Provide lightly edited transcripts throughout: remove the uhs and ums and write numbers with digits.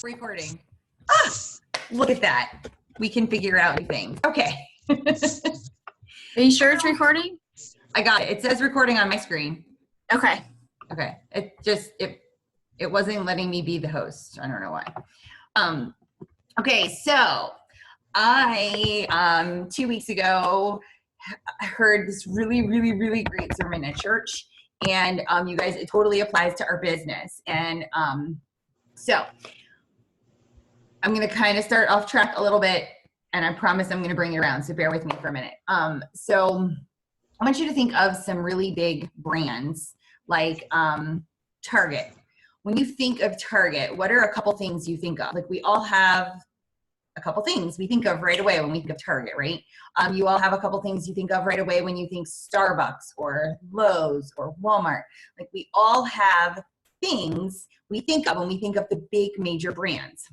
Recording. Ah, look at that. We can figure out things. Okay. Are you sure it's recording? I got it. It says recording on my screen. Okay. Okay. It wasn't letting me be the host. I don't know why. Okay, so I 2 weeks ago heard this really great sermon at church, and you guys, it totally applies to our business. And so I'm going to kind of start off track a little bit, and I promise I'm going to bring it around, so bear with me for a minute. So I want you to think of some really big brands like Target. When you think of Target, what are a couple things you think of? Like, we all have a couple things we think of right away when we think of Target, right? You all have a couple things you think of right away when you think Starbucks or Lowe's or Walmart. Like, we all have things we think of when we think of the big major brands.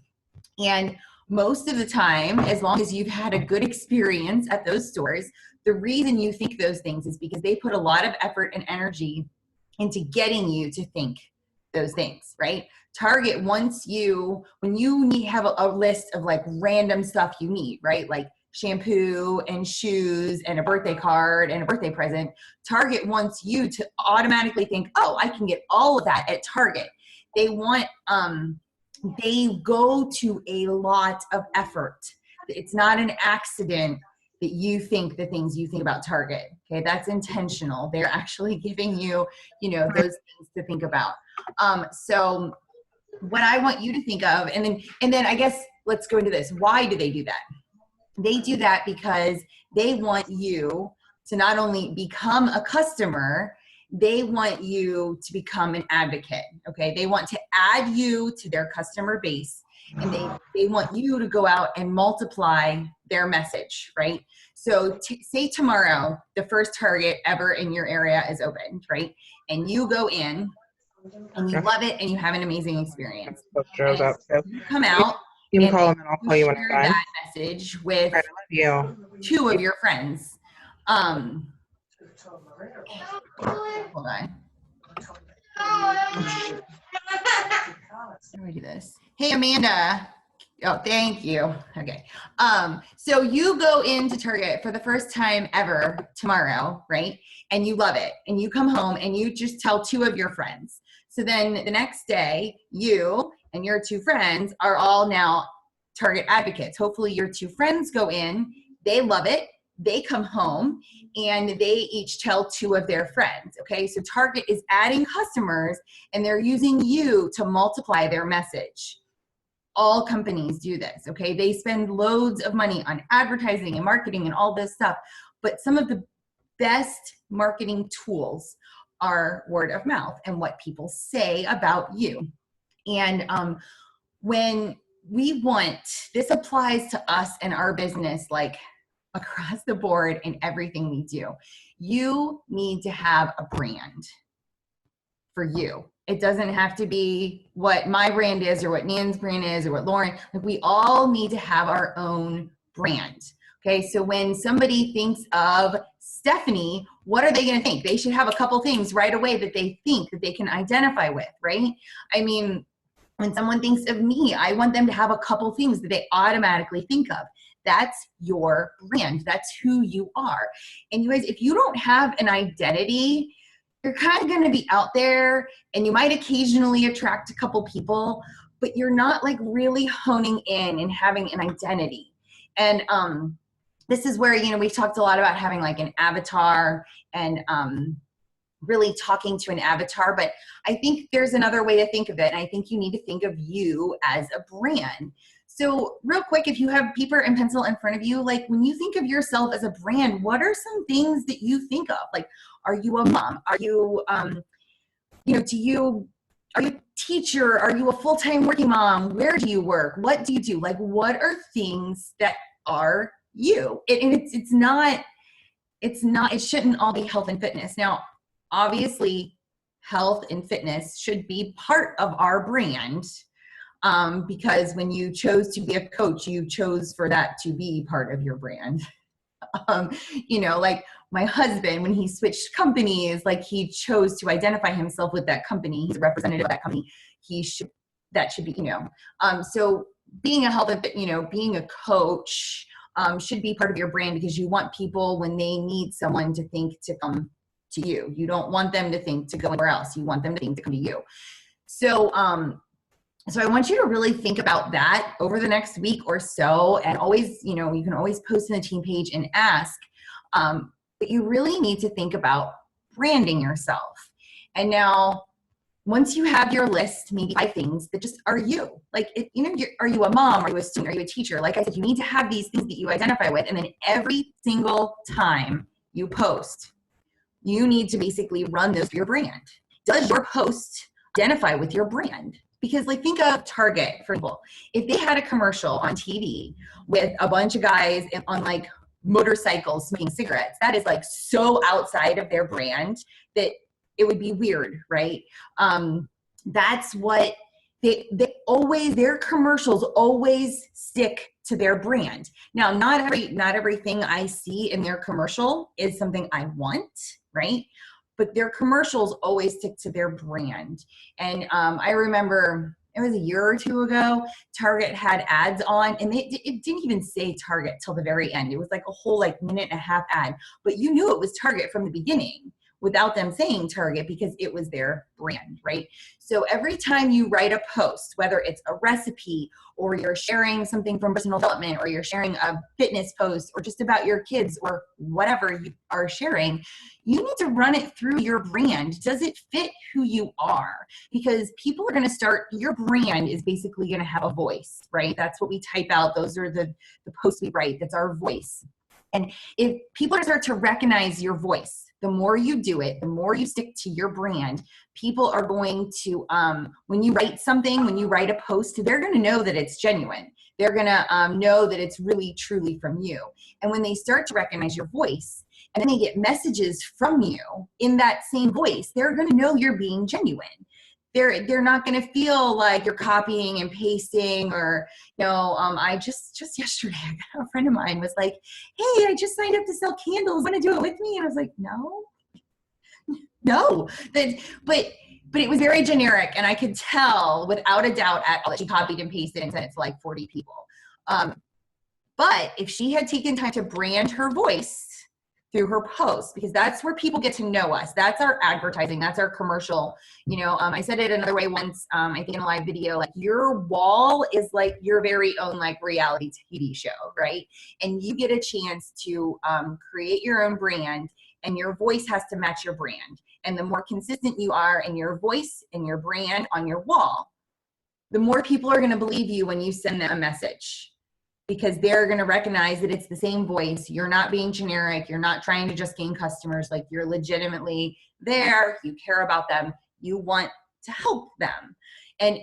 And most of the time, as long as you've had a good experience at those stores, the reason you think those things is because they put a lot of effort and energy into getting you to think those things, right? Target wants you, when you have a list of like random stuff you need, right? Like shampoo and shoes and a birthday card and a birthday present. Target wants you to automatically think, oh, I can get all of that at Target. They want, they go to a lot of effort. It's not an accident that you think the things you think about Target. Okay, that's intentional. They're actually giving you, those things to think about. So what I want you to think of, and then I guess let's go into this. Why do they do that? They do that because they want you to not only become a customer, they want you to become an advocate. Okay, they want to add you to their customer base, and they want you to go out and multiply their message, right? So say tomorrow the first Target ever in your area is opened, right? And you go in and you love it and you have an amazing experience. And you come out you and call them and I'll call you when I'm share done. that message with I love you. two of your friends. Hold on. How do I do this? Hey, Amanda. Oh, thank you. Okay. So you go into Target for the first time ever tomorrow, right? And you love it. And you come home and you just tell two of your friends. So then the next day, you and your two friends are all now Target advocates. Hopefully your two friends go in, they love it, they come home, and they each tell two of their friends, okay? So Target is adding customers, and they're using you to multiply their message. All companies do this, okay? They spend loads of money on advertising and marketing and all this stuff, but some of the best marketing tools are word of mouth and what people say about you. And when we want, this applies to us and our business, like across the board in everything we do. You need to have a brand for you. It doesn't have to be what my brand is or what Nan's brand is or what Lauren, like, we all need to have our own brand. Okay, so when somebody thinks of Stephanie, what are they going to think? They should have a couple things right away that they think that they can identify with, right? I mean, when someone thinks of me, I want them to have a couple things that they automatically think of. That's your brand. That's who you are. And you guys, if you don't have an identity, you're kind of going to be out there and you might occasionally attract a couple people, but you're not like really honing in and having an identity. And this is where, we've talked a lot about having like an avatar and really talking to an avatar, but I think there's another way to think of it. And I think you need to think of you as a brand. So real quick, if you have paper and pencil in front of you, like when you think of yourself as a brand, what are some things that you think of? Like, are you a mom? Are you, are you a teacher? Are you a full-time working mom? Where do you work? What do you do? Like, what are things that are you? And it shouldn't all be health and fitness. Now, obviously, health and fitness should be part of our brand, because when you chose to be a coach, you chose for that to be part of your brand. Like my husband, when he switched companies, like he chose to identify himself with that company. He's a representative of that company. He should that should be, so being a health, being a coach should be part of your brand, because you want people, when they need someone, to think to come to you. You don't want them to think to go anywhere else. You want them to think to come to you. So, so I want you to really think about that over the next week or so, and always, you can always post in the team page and ask, but you really need to think about branding yourself. And now, once you have your list, maybe 5 things that just are you. Like, are you a mom? Are you a student? Are you a teacher? Like I said, you need to have these things that you identify with. And then every single time you post, you need to basically run those for your brand. Does your post identify with your brand? Because, like, think of Target, for example. If they had a commercial on TV with a bunch of guys on like motorcycles smoking cigarettes, that is like so outside of their brand that it would be weird, right? That's what they always, their commercials always stick to their brand. Now, not everything I see in their commercial is something I want, right? But their commercials always stick to their brand. And I remember it was a year or 2 ago, Target had ads on, and it didn't even say Target till the very end. It was like a whole minute and a half ad, but you knew it was Target from the beginning without them saying Target, because it was their brand, right? So every time you write a post, whether it's a recipe or you're sharing something from personal development, or you're sharing a fitness post, or just about your kids, or whatever you are sharing, you need to run it through your brand. Does it fit who you are? Because people are going to start, your brand is basically going to have a voice, right? That's what we type out. Those are the posts we write. That's our voice. And if people are going to start to recognize your voice, the more you do it, the more you stick to your brand, people are going to, when you write something, when you write a post, they're going to know that it's genuine. They're going to know that it's really, truly from you. And when they start to recognize your voice, and then they get messages from you in that same voice, they're going to know you're being genuine. They're not going to feel like you're copying and pasting, or, I just yesterday, a friend of mine was like, hey, I just signed up to sell candles. Want to do it with me? And I was like, no. But it was very generic, and I could tell without a doubt at all that she copied and pasted and sent it to like 40 people. But if she had taken time to brand her voice through her posts, because that's where people get to know us. That's our advertising. That's our commercial. I said it another way once, I think in a live video, like, your wall is like your very own reality TV show, right? And you get a chance to create your own brand, and your voice has to match your brand. And the more consistent you are in your voice and your brand on your wall, the more people are going to believe you when you send them a message, because they're going to recognize that it's the same voice. You're not being generic. You're not trying to just gain customers. Like, you're legitimately there. You care about them. You want to help them. And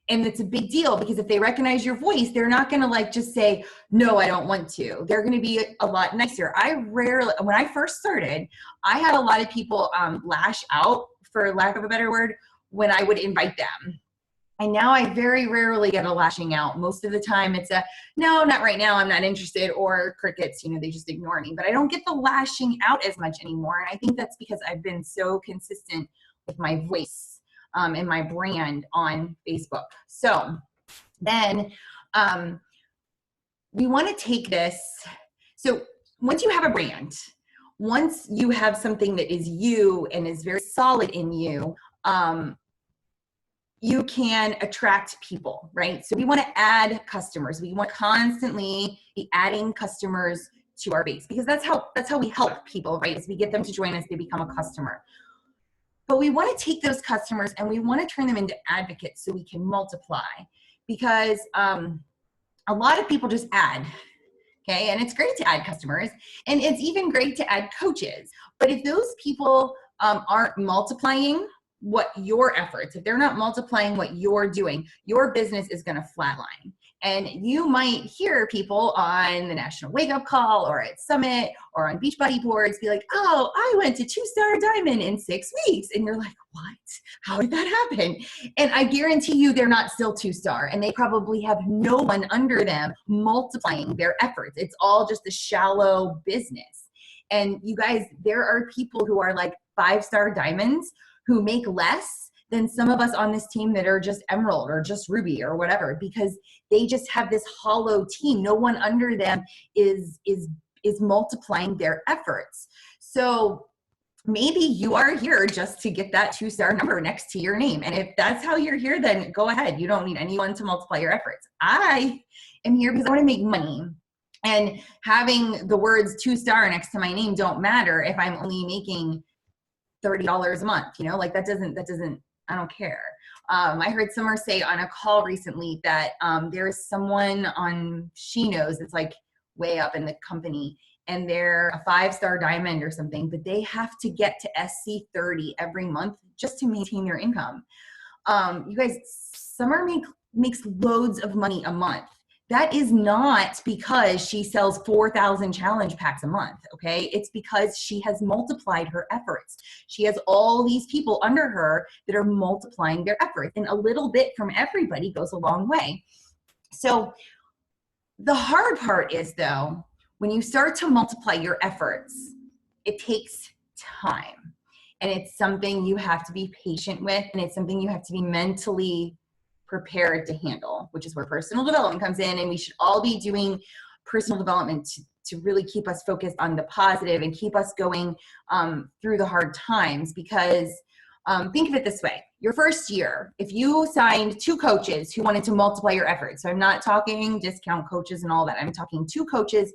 it's a big deal, because if they recognize your voice, they're not going to just say, no, I don't want to. They're going to be a lot nicer. When I first started, I had a lot of people lash out, for lack of a better word, when I would invite them. And now I very rarely get a lashing out. Most of the time it's a, no, not right now, I'm not interested, or crickets, they just ignore me. But I don't get the lashing out as much anymore. And I think that's because I've been so consistent with my voice and my brand on Facebook. So then we want to take this. So once you have a brand, once you have something that is you and is very solid in you, you can attract people, right? So we want to add customers. We want to constantly be adding customers to our base, because that's how we help people, right? As we get them to join us, they become a customer. But we want to take those customers and we want to turn them into advocates so we can multiply, because a lot of people just add, okay? And it's great to add customers, and it's even great to add coaches. But if those people aren't multiplying what your efforts, if they're not multiplying what you're doing, your business is going to flatline. And you might hear people on the National Wake Up Call or at Summit or on Beachbody boards be like, oh, I went to 2-star diamond in 6 weeks. And you're like, what? How did that happen? And I guarantee you they're not still 2-star, and they probably have no one under them multiplying their efforts. It's all just a shallow business. And you guys, there are people who are like 5-star diamonds who make less than some of us on this team that are just Emerald or just Ruby or whatever, because they just have this hollow team. No one under them is multiplying their efforts. So maybe you are here just to get that 2-star number next to your name. And if that's how you're here, then go ahead. You don't need anyone to multiply your efforts. I am here because I want to make money. And having the words 2-star next to my name don't matter if I'm only making $30 a month, you know, like that doesn't, I don't care. I heard someone say on a call recently that there is someone on She Knows, it's like way up in the company, and they're a 5-star diamond or something, but they have to get to SC30 every month just to maintain their income. You guys, Summer makes loads of money a month. That is not because she sells 4,000 challenge packs a month, okay? It's because she has multiplied her efforts. She has all these people under her that are multiplying their efforts, and a little bit from everybody goes a long way. So the hard part is, though, when you start to multiply your efforts, it takes time. And it's something you have to be patient with, and it's something you have to be mentally prepared to handle, which is where personal development comes in. And we should all be doing personal development to really keep us focused on the positive and keep us going through the hard times. Because think of it this way. Your first year, if you signed 2 coaches who wanted to multiply your efforts, so I'm not talking discount coaches and all that, I'm talking 2 coaches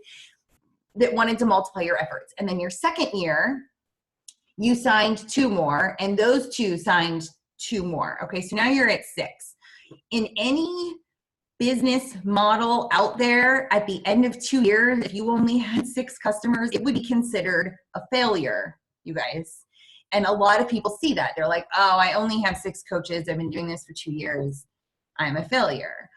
that wanted to multiply your efforts. And then your second year, you signed 2 more, and those 2 signed 2 more. Okay, so now you're at 6. In any business model out there, at the end of 2 years, if you only had 6 customers, it would be considered a failure, you guys. And a lot of people see that. They're like, oh, I only have 6 coaches. I've been doing this for 2 years. I'm a failure.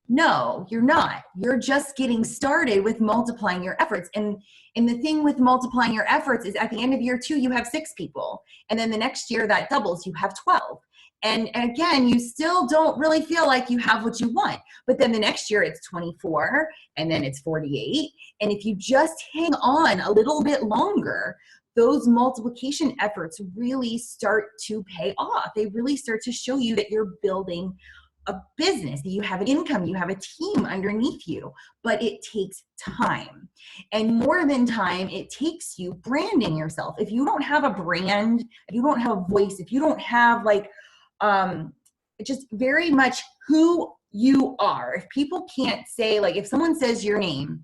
No, you're not. You're just getting started with multiplying your efforts. And the thing with multiplying your efforts is at the end of year 2, you have 6 people. And then the next year that doubles, you have 12. And again, you still don't really feel like you have what you want. But then the next year it's 24, and then it's 48. And if you just hang on a little bit longer, those multiplication efforts really start to pay off. They really start to show you that you're building a business, that you have an income, you have a team underneath you, but it takes time. And more than time, it takes you branding yourself. If you don't have a brand, if you don't have a voice, if you don't have like just very much who you are, if people can't say, like, if someone says your name,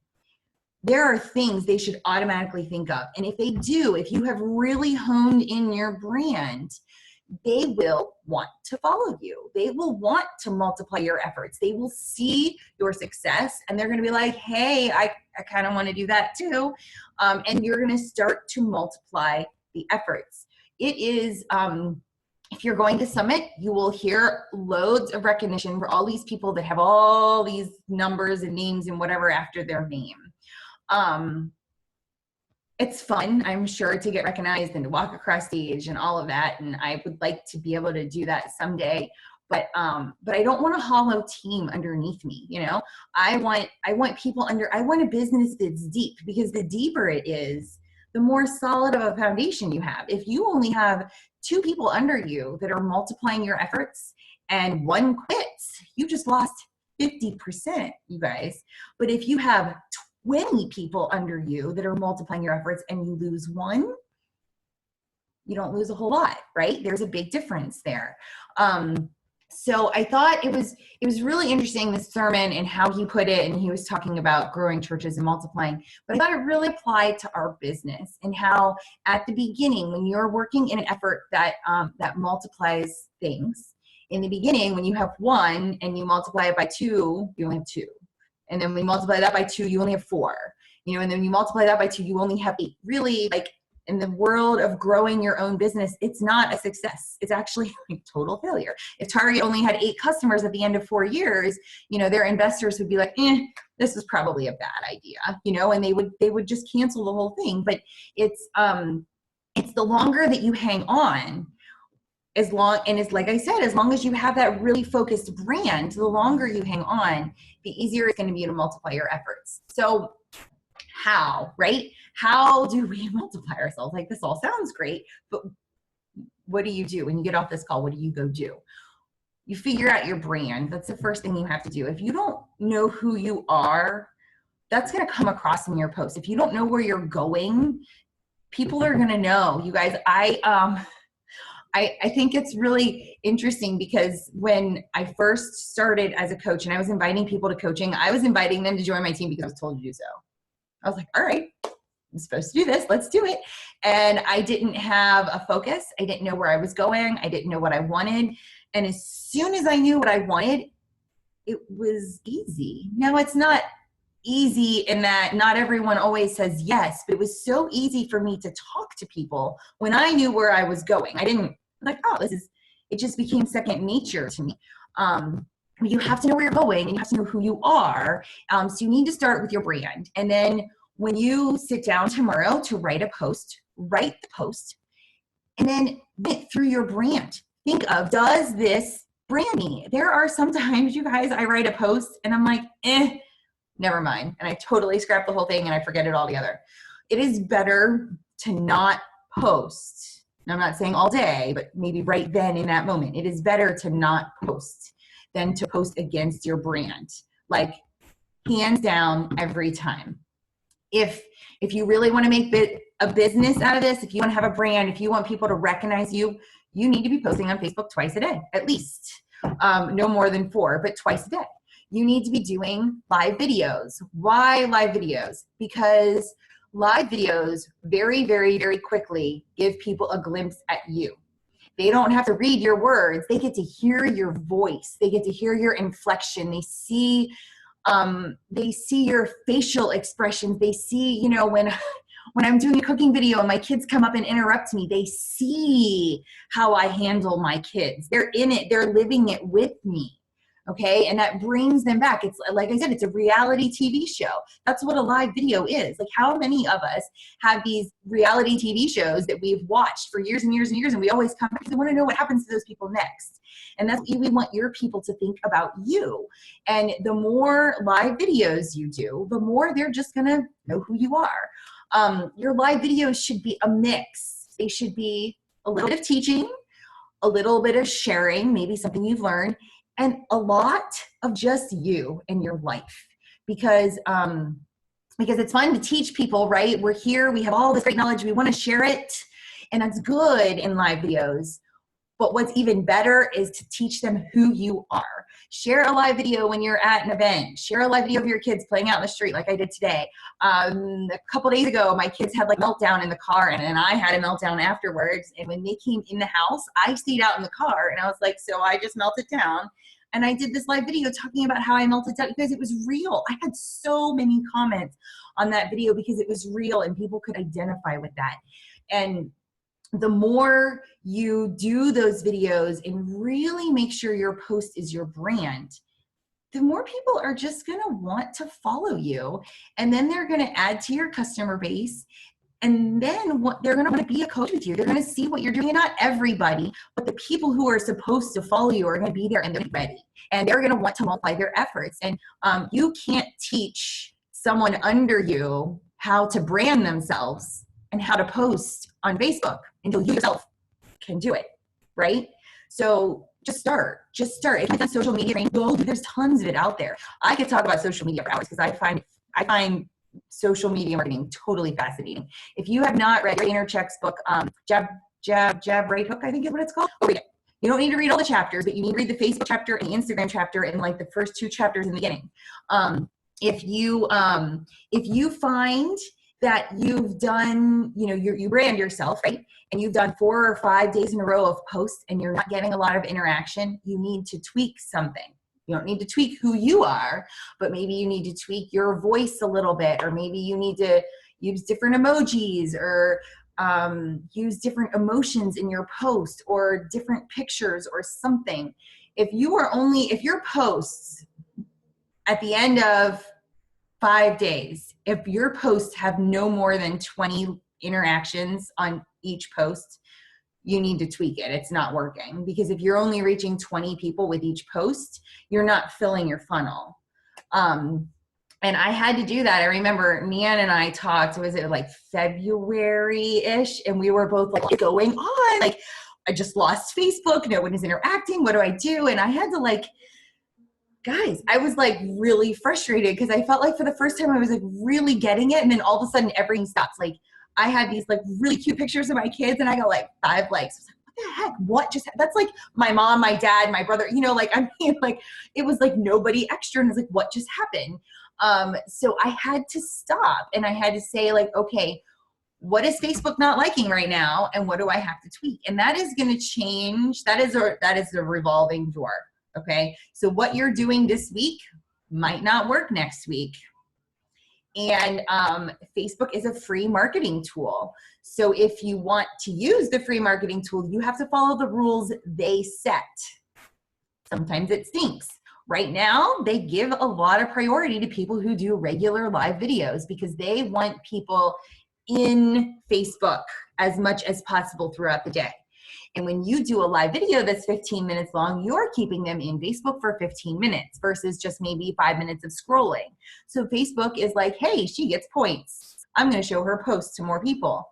there are things they should automatically think of. And if they do, if you have really honed in your brand, they will want to follow you. They will want to multiply your efforts. They will see your success, and they're going to be like, hey, I kind of want to do that too. And you're going to start to multiply the efforts. It is, if you're going to Summit, you will hear loads of recognition for all these people that have all these numbers and names and whatever after their name. It's fun, I'm sure, to get recognized and to walk across stage and all of that. And I would like to be able to do that someday. But I don't want a hollow team underneath me. You know, I want people I want a business that's deep, because the deeper it is, the more solid of a foundation you have. If you only have 2 people under you that are multiplying your efforts and 1 quits, you just lost 50%, you guys. But if you have 20 people under you that are multiplying your efforts and you lose 1, you don't lose a whole lot, right? There's a big difference there. So I thought it was really interesting, this sermon and how he put it, and he was talking about growing churches and multiplying, but I thought it really applied to our business, and how at the beginning, when you're working in an effort that multiplies things, in the beginning, when you have 1 and you multiply it by 2, you only have 2. And then we multiply that by 2, you only have 4, you know, and then you multiply that by 2, you only have 8. Really, like, in the world of growing your own business, it's not a success. It's actually a total failure. If Target only had 8 customers at the end of 4 years, you know, their investors would be like, this is probably a bad idea, you know, and they would just cancel the whole thing. But it's the longer that you hang on, like I said, as long as you have that really focused brand, the longer you hang on, the easier it's going to be to multiply your efforts. So how, right? How do we multiply ourselves? Like, this all sounds great, but what do you do when you get off this call? What do you go do? You figure out your brand. That's the first thing you have to do. If you don't know who you are, that's going to come across in your post. If you don't know where you're going, people are going to know. You guys, I think it's really interesting because when I first started as a coach and I was inviting people to coaching, I was inviting them to join my team because I was told to do so. I was like, all right, I'm supposed to do this. Let's do it. And I didn't have a focus. I didn't know where I was going. I didn't know what I wanted. And as soon as I knew what I wanted, it was easy. Now, it's not easy in that not everyone always says yes, but it was so easy for me to talk to people when I knew where I was going. I didn't like, oh, it just became second nature to me. You have to know where you're going and you have to know who you are. So you need to start with your brand. And then when you sit down tomorrow to write the post, and then think through your brand. Think of, does this brand me? There are sometimes, you guys, I write a post and I'm like, never mind. And I totally scrap the whole thing and I forget it altogether. It is better to not post. Now, I'm not saying all day, but maybe right then in that moment. It is better to not post than to post against your brand. Like, hands down, every time. If you really want to make a business out of this, if you want to have a brand, if you want people to recognize you, you need to be posting on Facebook twice a day, at least. No more than 4, but twice a day. You need to be doing live videos. Why live videos? Because live videos very, very, very quickly give people a glimpse at you. They don't have to read your words. They get to hear your voice. They get to hear your inflection. They see your facial expressions. They see, when I'm doing a cooking video and my kids come up and interrupt me, they see how I handle my kids. They're in it. They're living it with me. Okay. And that brings them back. It's like I said, it's a reality TV show. That's what a live video is. Like, how many of us have these reality TV shows that we've watched for years and years and years, and we always come back because we want to know what happens to those people next. And that's what we want your people to think about you. And the more live videos you do, the more they're just going to know who you are. Your live videos should be a mix. They should be a little bit of teaching, a little bit of sharing, maybe something you've learned, and a lot of just you and your life. Because it's fun to teach people, right? We're here, we have all this great knowledge, we want to share it, and that's good in live videos. But what's even better is to teach them who you are. Share a live video when you're at an event. Share a live video of your kids playing out in the street like I did today. A couple days ago, my kids had like a meltdown in the car, and then I had a meltdown afterwards. And when they came in the house, I stayed out in the car, and I was like, so I just melted down. And I did this live video talking about how I melted down because it was real. I had so many comments on that video because it was real and people could identify with that. And the more you do those videos and really make sure your post is your brand, the more people are just going to want to follow you. And then they're going to add to your customer base. And then they're going to want to be a coach with you. They're going to see what you're doing. And not everybody, but the people who are supposed to follow you are going to be there and they're ready. And they're going to want to multiply their efforts. And you can't teach someone under you how to brand themselves and how to post on Facebook until you yourself can do it, right? So just start. If you've done social media training, there's tons of it out there. I could talk about social media for hours because I find social media marketing totally fascinating. If you have not read Vaynerchuk's book, Jab, Right Hook, I think is what it's called, read it. You don't need to read all the chapters, but you need to read the Facebook chapter and the Instagram chapter and like the first 2 chapters in the beginning. If you find that you've done, you brand yourself, right? And you've done 4 or 5 days in a row of posts and you're not getting a lot of interaction, you need to tweak something. You don't need to tweak who you are, but maybe you need to tweak your voice a little bit, or maybe you need to use different emojis or use different emotions in your post or different pictures or something. If your posts at the end of 5 days, if your posts have no more than 20 interactions on each post, you need to tweak it. It's not working, because if you're only reaching 20 people with each post, you're not filling your funnel. And I had to do that. I remember Nan and I talked, was it like February-ish? And we were both like going on, like, I just lost Facebook. No one is interacting. What do I do? And I had to like, guys, I was like really frustrated because I felt like for the first time I was like really getting it. And then all of a sudden everything stops. Like I had these like really cute pictures of my kids and I got like 5 likes. I was like, what the heck? What just, that's like my mom, my dad, my brother, you know, like, I mean, like it was like nobody extra. And I was like, what just happened? So I had to stop and I had to say like, okay, what is Facebook not liking right now? And what do I have to tweak? And that is going to change. That is a revolving door. Okay. So what you're doing this week might not work next week. And Facebook is a free marketing tool. So if you want to use the free marketing tool, you have to follow the rules they set. Sometimes it stinks. Right now, they give a lot of priority to people who do regular live videos because they want people in Facebook as much as possible throughout the day. And when you do a live video that's 15 minutes long, you're keeping them in Facebook for 15 minutes versus just maybe 5 minutes of scrolling. So Facebook is like, hey, she gets points. I'm going to show her posts to more people.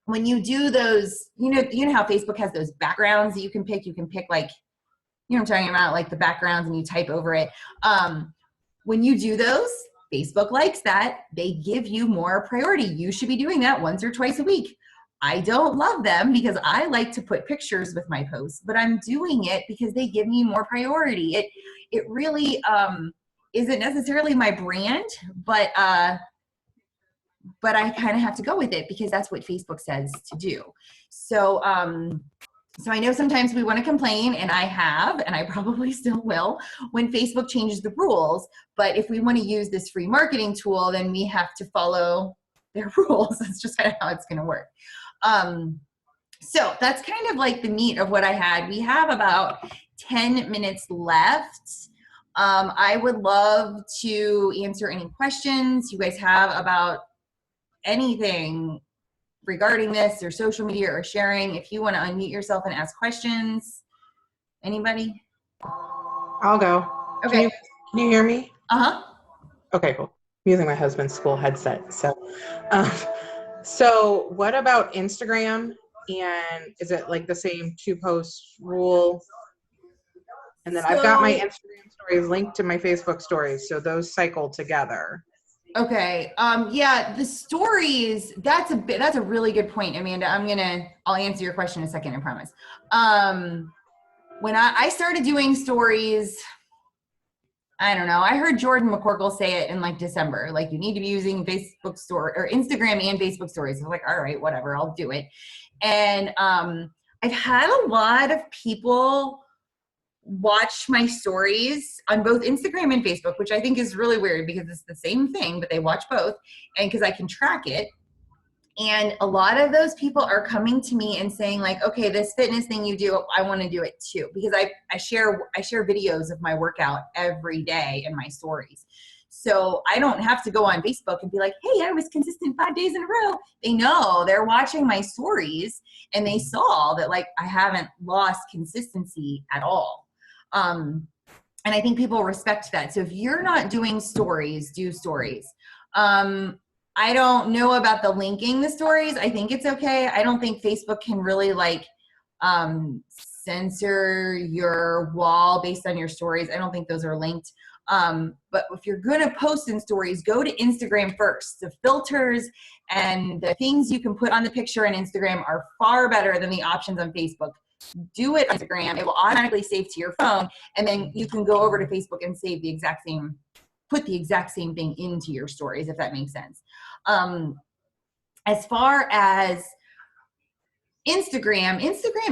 When you do those, you know how Facebook has those backgrounds that you can pick like, you know what I'm talking about, like the backgrounds and you type over it. When you do those, Facebook likes that. They give you more priority. You should be doing that once or twice a week. I don't love them because I like to put pictures with my posts, but I'm doing it because they give me more priority. It really isn't necessarily my brand, but I kind of have to go with it because that's what Facebook says to do. So I know sometimes we want to complain, and I have, and I probably still will, when Facebook changes the rules. But if we want to use this free marketing tool, then we have to follow their rules. That's just kind of how it's going to work. So that's kind of like the meat of what I had. We have about 10 minutes left. I would love to answer any questions you guys have about anything regarding this or social media or sharing. If you want to unmute yourself and ask questions. Anybody? I'll go. Okay. Can you hear me? Uh-huh. Okay, cool. I'm using my husband's school headset. So what about Instagram? And is it like the same 2-post rule? And then I've got my Instagram stories linked to my Facebook stories, so those cycle together. Okay. Yeah, the stories, that's a really good point, Amanda. I'll answer your question in a second, I promise. When I started doing stories, I don't know, I heard Jordan McCorkle say it in like December, like you need to be using Facebook story or Instagram and Facebook stories. I was like, all right, whatever, I'll do it. And I've had a lot of people watch my stories on both Instagram and Facebook, which I think is really weird because it's the same thing, but they watch both, and because I can track it. And a lot of those people are coming to me and saying like, okay, this fitness thing you do, I want to do it too. Because I share videos of my workout every day in my stories. So I don't have to go on Facebook and be like, hey, I was consistent 5 days in a row. They know, they're watching my stories and they saw that like I haven't lost consistency at all. And I think people respect that. So if you're not doing stories, do stories. I don't know about the linking the stories. I think it's okay. I don't think Facebook can really like censor your wall based on your stories. I don't think those are linked. But if you're going to post in stories, go to Instagram first. The filters and the things you can put on the picture on Instagram are far better than the options on Facebook. Do it on Instagram. It will automatically save to your phone, and then you can go over to Facebook and save the exact same, put the exact same thing into your stories, if that makes sense. As far as Instagram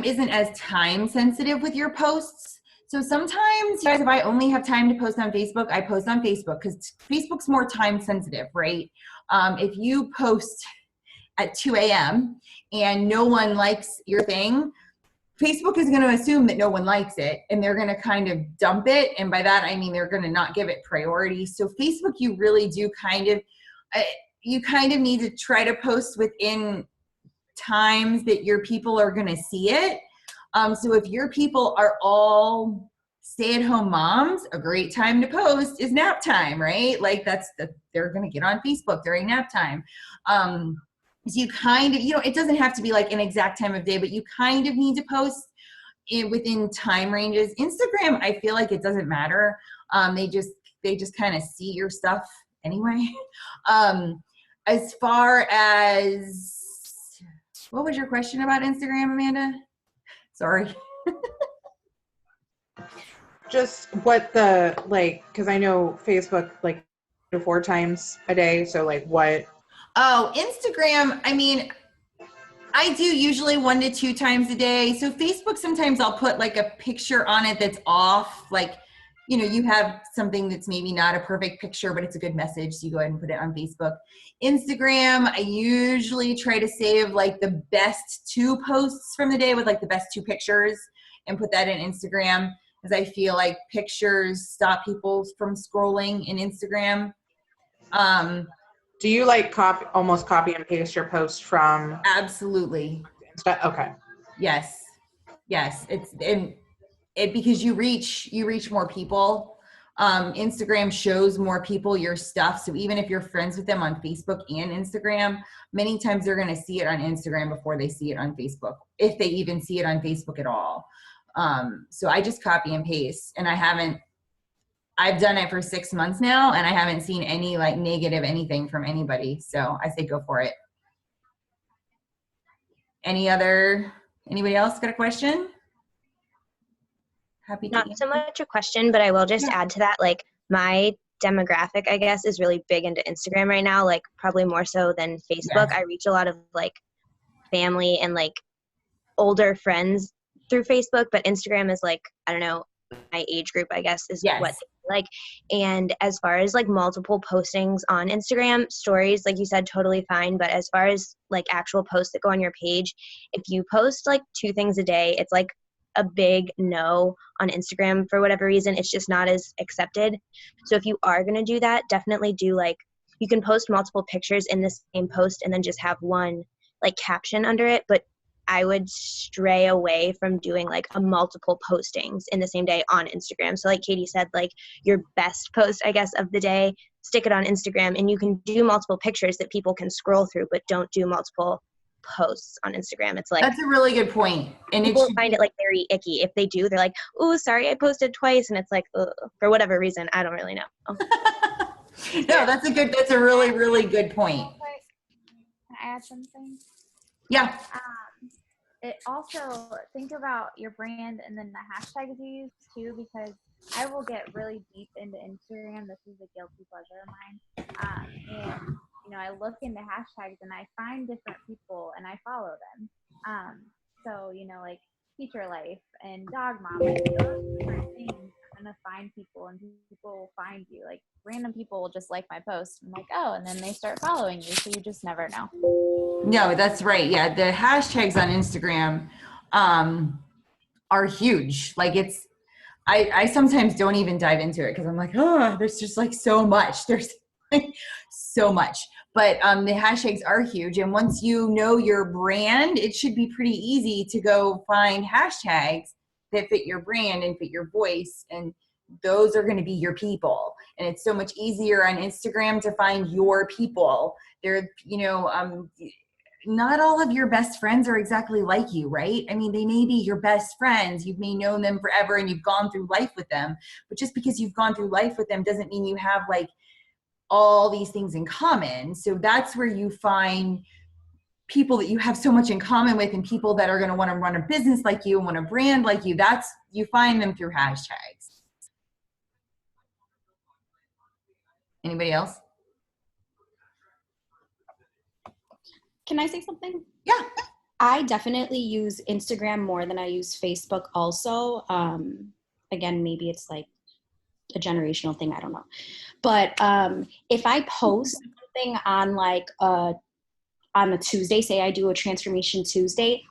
isn't as time sensitive with your posts. So sometimes, guys, if I only have time to post on Facebook, I post on Facebook because Facebook's more time sensitive, right? If you post at 2 a.m. and no one likes your thing, Facebook is going to assume that no one likes it, and they're going to kind of dump it. And by that, I mean they're going to not give it priority. So Facebook, you really do you kind of need to try to post within times that your people are going to see it. So if your people are all stay-at-home moms, a great time to post is nap time, right? Like they're going to get on Facebook during nap time. So you kind of, it doesn't have to be like an exact time of day, but you kind of need to post within time ranges. Instagram, I feel like it doesn't matter. They just kind of see your stuff anyway. As far as, what was your question about Instagram, Amanda? Sorry. Just what the, like, because I know Facebook, like, 4 times a day. So, like, what? Oh, Instagram, I mean, I do usually 1 to 2 times a day. So Facebook, sometimes I'll put like a picture on it that's off. Like, you have something that's maybe not a perfect picture, but it's a good message. So you go ahead and put it on Facebook. Instagram, I usually try to save like the best 2 posts from the day with like the best 2 pictures and put that in Instagram, because I feel like pictures stop people from scrolling in Instagram. Do you like almost copy and paste your posts from Absolutely. Insta? Okay. Yes. It's because you reach more people. Instagram shows more people your stuff. So even if you're friends with them on Facebook and Instagram, many times they're going to see it on Instagram before they see it on Facebook, if they even see it on Facebook at all. So I just copy and paste, and I've done it for 6 months now, and I haven't seen any like negative anything from anybody. So I say go for it. Anybody else got a question? Happy to Not answer. so much a question, but I will just add to that, like, my demographic, I guess, is really big into Instagram right now, like probably more so than Facebook. Yes. I reach a lot of like family and like older friends through Facebook, but Instagram is like, I don't know, my age group, I guess, is Yes. what they like. And as far as like multiple postings on Instagram, stories, like you said, totally fine. But as far as like actual posts that go on your page, if you post like 2 things a day, it's like a big no on Instagram for whatever reason. It's just not as accepted. So if you are going to do that, definitely do like, you can post multiple pictures in the same post and then just have one like caption under it. But I would stray away from doing like a multiple postings in the same day on Instagram. So like Katie said, like your best post, I guess, of the day, stick it on Instagram, and you can do multiple pictures that people can scroll through, but don't do multiple posts on Instagram. It's like, that's a really good point. And people find it like very icky. If they do, they're like, oh, sorry, I posted twice. And it's like, ugh, for whatever reason, I don't really know. No, that's a really, really good point. Can I add something? Yeah. It also, think about your brand and then the hashtags you use too, because I will get really deep into Instagram. This is a guilty pleasure of mine. And I look into hashtags and I find different people and I follow them. So like Teacher Life and Dog Mom, like those different things. I'm gonna find people and people will find you. Like random people will just like my post. I'm like, oh, and then they start following you. So you just never know. No, that's right. Yeah, the hashtags on Instagram are huge. Like I sometimes don't even dive into it because I'm like, oh, there's just like so much. There's like so much. But the hashtags are huge. And once you know your brand, it should be pretty easy to go find hashtags that fit your brand and fit your voice. And those are going to be your people. And it's so much easier on Instagram to find your people. They're, not all of your best friends are exactly like you, right? I mean, they may be your best friends. You may know them forever and you've gone through life with them. But just because you've gone through life with them doesn't mean you have like all these things in common. So that's where you find people that you have so much in common with, and people that are going to want to run a business like you and want a brand like you. You find them through hashtags. Anybody else? Can I say something? Yeah. I definitely use Instagram more than I use Facebook also. Again, maybe it's like a generational thing, I don't know. But if I post something on like on a Tuesday, say I do a Transformation Tuesday,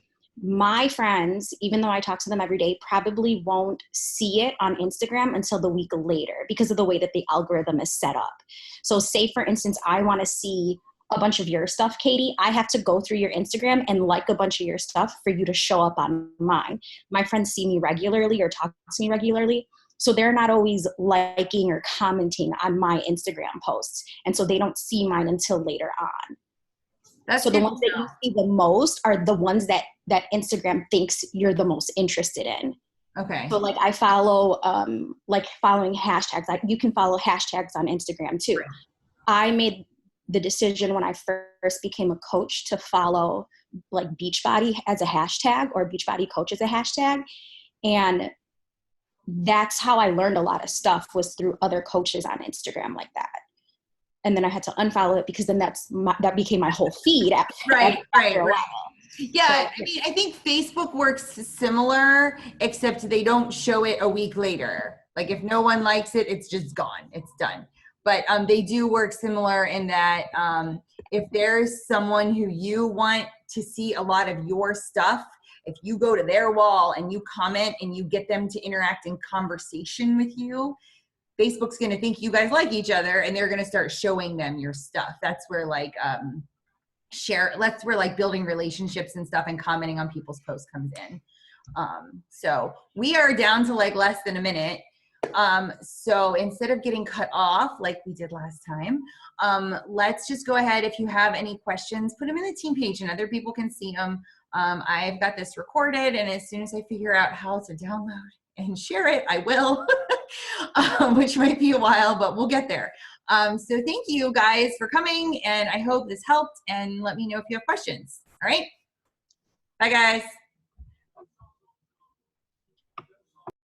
my friends, even though I talk to them every day, probably won't see it on Instagram until the week later because of the way that the algorithm is set up. So say, for instance, I want to see a bunch of your stuff, Katie. I have to go through your Instagram and like a bunch of your stuff for you to show up on mine. My friends see me regularly or talk to me regularly, so they're not always liking or commenting on my Instagram posts. And so they don't see mine until later on. That's So the good ones to that know. you see the most are the ones that Instagram thinks you're the most interested in. Okay. So like I follow, like following hashtags. Like you can follow hashtags on Instagram too. Right. I made the decision when I first became a coach to follow like Beachbody as a hashtag or Beachbody Coach as a hashtag. And that's how I learned a lot of stuff, was through other coaches on Instagram like that. And then I had to unfollow it because then that became my whole feed after a while. Yeah, So, I mean, I think Facebook works similar, except they don't show it a week later. Like if no one likes it, it's just gone. It's done. But they do work similar in that if there's someone who you want to see a lot of your stuff, if you go to their wall and you comment and you get them to interact in conversation with you, Facebook's going to think you guys like each other and they're going to start showing them your stuff. That's where like that's where like building relationships and stuff and commenting on people's posts comes in. So we are down to like less than a minute. So instead of getting cut off like we did last time, let's just go ahead. If you have any questions, put them in the team page and other people can see them. I've got this recorded, and as soon as I figure out how to download and share it, I will, which might be a while, but we'll get there. So thank you guys for coming, and I hope this helped, and let me know if you have questions. All right. Bye guys.